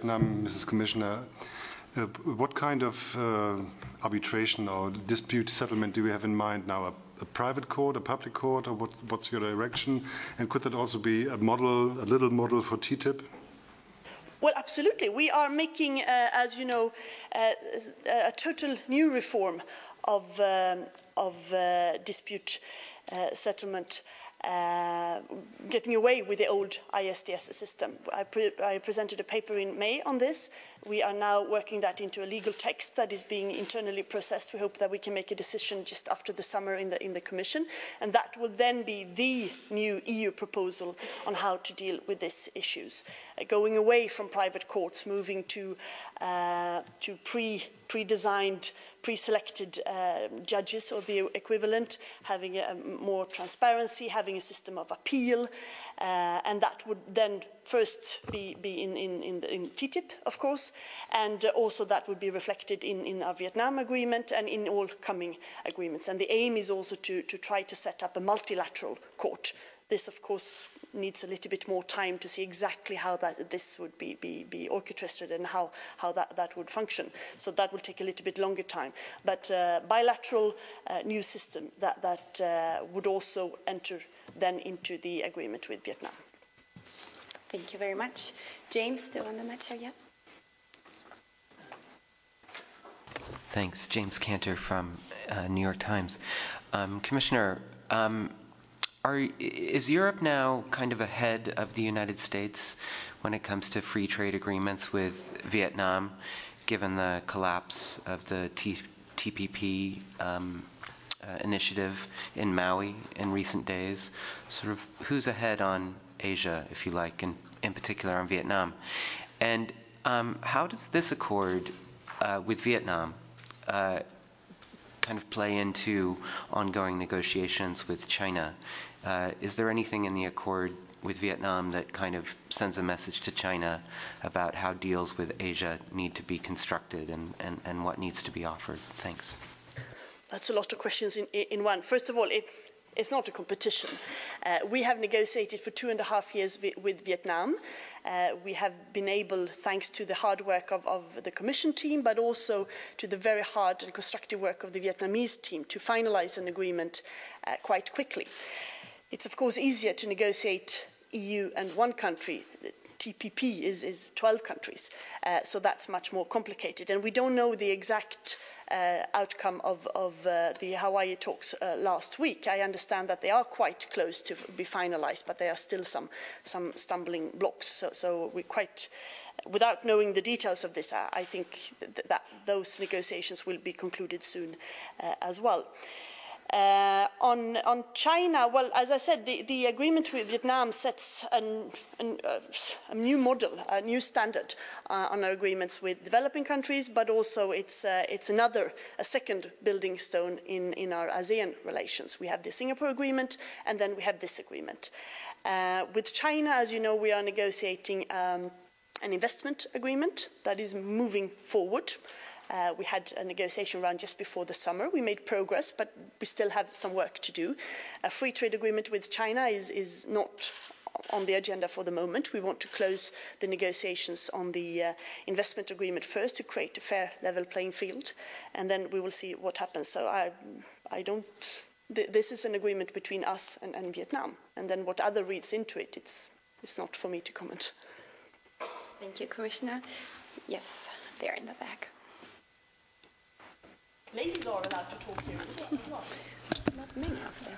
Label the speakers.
Speaker 1: Vietnam, Mrs. Commissioner. What kind of arbitration or dispute settlement do we have in mind now? A private court, a public court, or what's your direction? And could that also be a little model for TTIP?
Speaker 2: Well, absolutely. We are making, as you know, a total new reform of dispute settlement, getting away with the old ISDS system. I presented a paper in May on this. We are now working that into a legal text that is being internally processed. We hope that we can make a decision just after the summer in the Commission, and that will then be the new EU proposal on how to deal with these issues, going away from private courts, moving to pre-designed, pre-selected judges or the equivalent, having more transparency, having a system of appeal, and that would then first be in TTIP, of course, and also that would be reflected in our Vietnam agreement and in all coming agreements. And the aim is also to try to set up a multilateral court. This, of course, needs a little bit more time to see exactly how this would be orchestrated and how that would function. So that will take a little bit longer time. But bilateral new system that would also enter then into the agreement with Vietnam.
Speaker 3: Thank you very much. James, still on the matter, yeah?
Speaker 4: Thanks. James Cantor from New York Times. Commissioner, is Europe now kind of ahead of the United States when it comes to free trade agreements with Vietnam, given the collapse of the TPP initiative in Maui in recent days? Sort of who's ahead on Asia, if you like, in particular on Vietnam? And how does this accord with Vietnam kind of play into ongoing negotiations with China? Is there anything in the accord with Vietnam that kind of sends a message to China about how deals with Asia need to be constructed and what needs to be offered? Thanks.
Speaker 2: That's a lot of questions in one. First of all, it's not a competition. We have negotiated for 2.5 years with Vietnam. We have been able, thanks to the hard work of the Commission team, but also to the very hard and constructive work of the Vietnamese team, to finalize an agreement quite quickly. It's, of course, easier to negotiate EU and one country. TPP is 12 countries, so that's much more complicated. And we don't know the exact outcome of the Hawaii talks last week. I understand that they are quite close to be finalized, but there are still some stumbling blocks. So we're quite, without knowing the details of this, I think that those negotiations will be concluded soon as well. On China, well, as I said, the agreement with Vietnam sets a new model, a new standard on our agreements with developing countries, but also it's a second building stone in our ASEAN relations. We have the Singapore agreement, and then we have this agreement. With China, as you know, we are negotiating an investment agreement that is moving forward. We had a negotiation round just before the summer. We made progress, but we still have some work to do. A free trade agreement with China is not on the agenda for the moment. We want to close the negotiations on the investment agreement first to create a fair, level playing field, and then we will see what happens. So this is an agreement between us and Vietnam, and then what other reads into it, it's not for me to comment.
Speaker 3: Thank you, Commissioner. Yes, there in the back.
Speaker 2: Ladies are allowed to talk here as well.
Speaker 3: Not many of them.